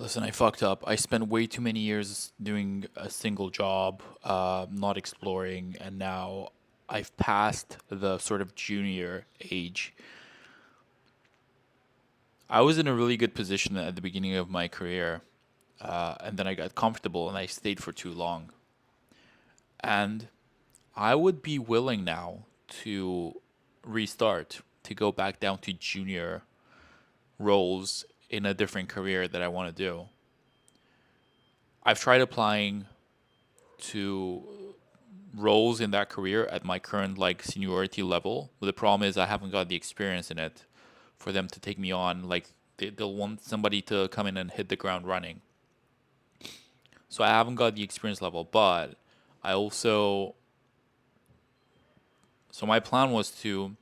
Listen, I fucked up. I spent way too many years doing a single job, not exploring, and now I've passed the sort of junior age. I was in a really good position at the beginning of my career, and then I got comfortable and I stayed for too long. And I would be willing now to restart, to go back down to junior roles in a different career that I want to do. I've tried applying to roles in that career at my current like seniority level. But the problem is I haven't got the experience in it for them to take me on. Like they'll want somebody to come in and hit the ground running. So I haven't got the experience level, but I also so my plan was to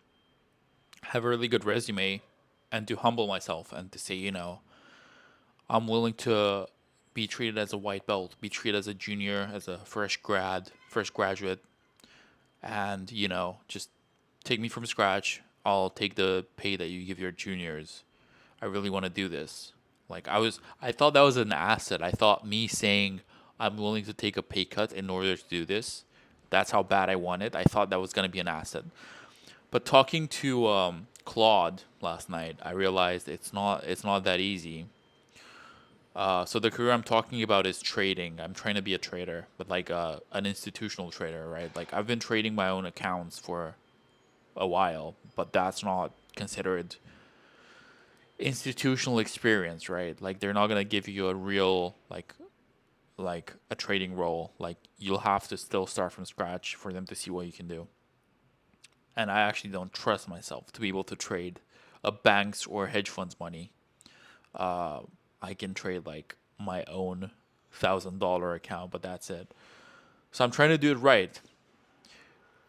have a really good resume and to humble myself and to say, I'm willing to be treated as a white belt, be treated as a junior, as a fresh graduate, and just take me from scratch. I'll take the pay that you give your juniors. I really want to do this. I thought that was an asset. I thought me saying I'm willing to take a pay cut in order to do this, that's how bad I want it. I thought that was going to be an asset. But talking to Claude last night, I realized it's not that easy. So the career I'm talking about is trading. I'm trying to be a trader, but like an institutional trader, right? Like I've been trading my own accounts for a while, but that's not considered institutional experience, right? Like they're not gonna give you a real like a trading role. Like you'll have to still start from scratch for them to see what you can do. And I actually don't trust myself to be able to trade a bank's or hedge fund's money. Uh, I can trade like my own $1,000 account, but that's it. So I'm trying to do it right.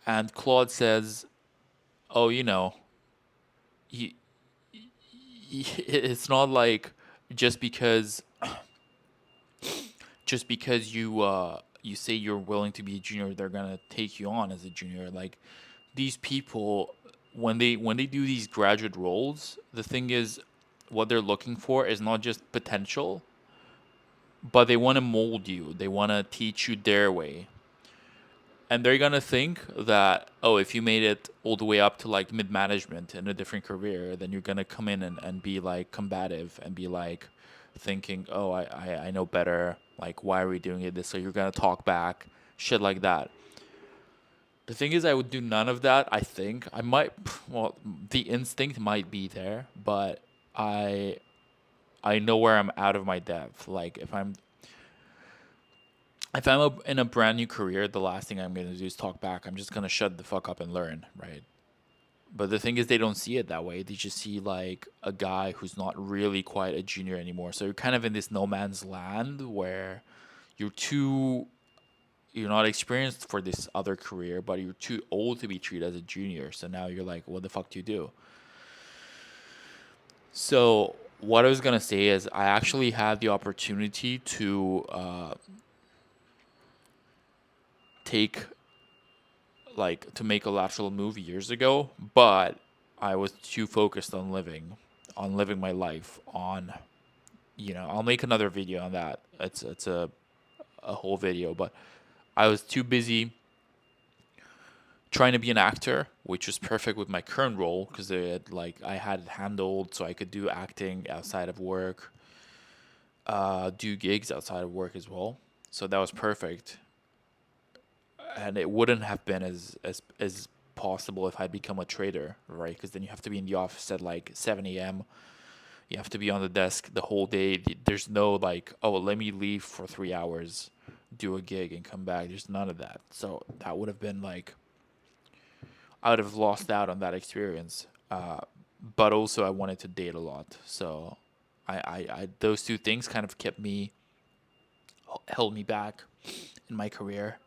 And Claude says, "Oh, you, it's not like just because you say you're willing to be a junior, they're gonna take you on as a junior. Like these people, when they do these graduate roles, the thing is, what they're looking for is not just potential, but they want to mold you. They want to teach you their way. And they're gonna think that, oh, if you made it all the way up to like mid management in a different career, then you're gonna come in and be like combative and be like thinking, oh, I know better. Like, why are we doing it this? So you're gonna talk back, shit like that. The thing is, I would do none of that. I think I might. Well, the instinct might be there, but I I know where I'm out of my depth. Like if I'm in a brand new career, the last thing I'm gonna do is talk back. I'm just gonna shut the fuck up and learn, right? But the thing is, they don't see it that way. They just see like a guy who's not really quite a junior anymore. So you're kind of in this no man's land where you're too you're not experienced for this other career, but you're too old to be treated as a junior. So now you're like, what the fuck do you do? So what I was gonna say is, I actually had the opportunity to take to make a lateral move years ago, but I was too focused on living my life. I'll make another video on that. It's a whole video, but I was too busy trying to be an actor, which was perfect with my current role because I had it handled, so I could do acting outside of work, do gigs outside of work as well. So that was perfect, and it wouldn't have been as possible if I'd become a trader, right? Because then you have to be in the office at like 7 a.m. You have to be on the desk the whole day. There's no like, oh, let me leave for 3 hours, do a gig, and come back. There's none of that. So that would have been like, I would have lost out on that experience. But also, I wanted to date a lot. So those two things kind of held me back in my career,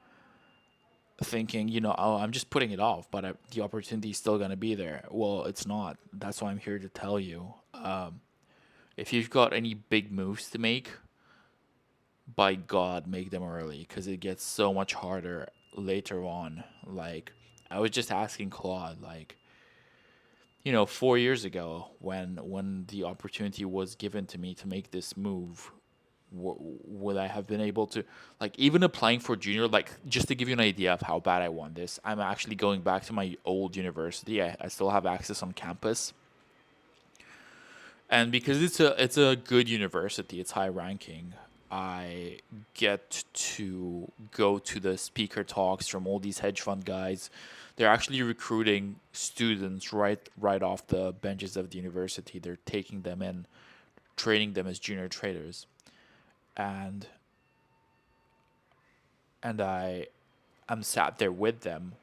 thinking, oh, I'm just putting it off, but the opportunity is still going to be there. Well, it's not. That's why I'm here to tell you. If you've got any big moves to make, by God, make them early because it gets so much harder later on. Like, I was just asking Claude, 4 years ago when the opportunity was given to me to make this move, would I have been able to, like, even applying for junior, like, just to give you an idea of how bad I want this, I'm actually going back to my old university. I still have access on campus, and because it's a good university, it's high ranking. I get to go to the speaker talks from all these hedge fund guys. They're actually recruiting students right off the benches of the university. They're taking them in, training them as junior traders, and I am sat there with them,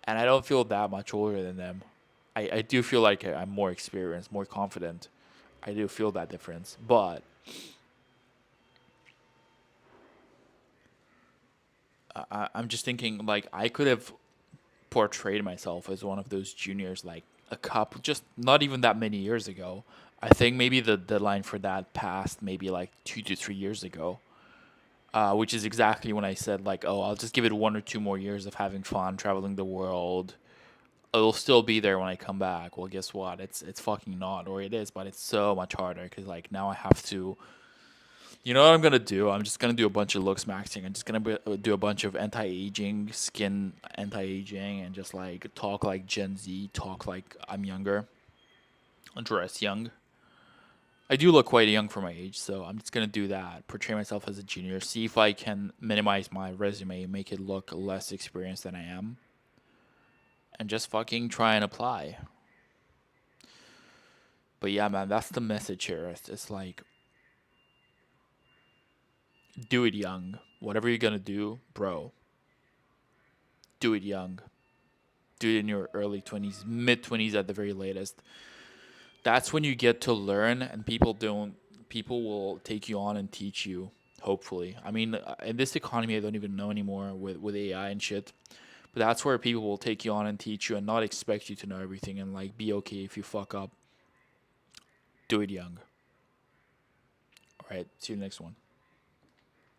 and I don't feel that much older than them. I do feel like I'm more experienced, more confident. I do feel that difference, but I'm just thinking, like, I could have portrayed myself as one of those juniors, like, a couple, just not even that many years ago. I think maybe the deadline for that passed maybe like 2 to 3 years ago, which is exactly when I said, like, oh, I'll just give it 1 or 2 more years of having fun, traveling the world. It'll still be there when I come back. Well, guess what? It's fucking not, or it is, but it's so much harder because, like, now I have to. You know what I'm gonna do? I'm just gonna do a bunch of looks maxing. I'm just gonna do a bunch of anti-aging, skin anti-aging, and just like talk like Gen Z, talk like I'm younger, dress young. I do look quite young for my age, so I'm just gonna do that. Portray myself as a junior. See if I can minimize my resume, make it look less experienced than I am, and just fucking try and apply. But yeah, man, that's the message here. It's like, do it young. Whatever you're gonna do, bro, do it young. Do it in your early 20s, mid 20s at the very latest. That's when you get to learn, and people will take you on and teach you, hopefully. I mean, in this economy, I don't even know anymore with AI and shit. But that's where people will take you on and teach you and not expect you to know everything, and like be okay if you fuck up. Do it young. All right, see you next one.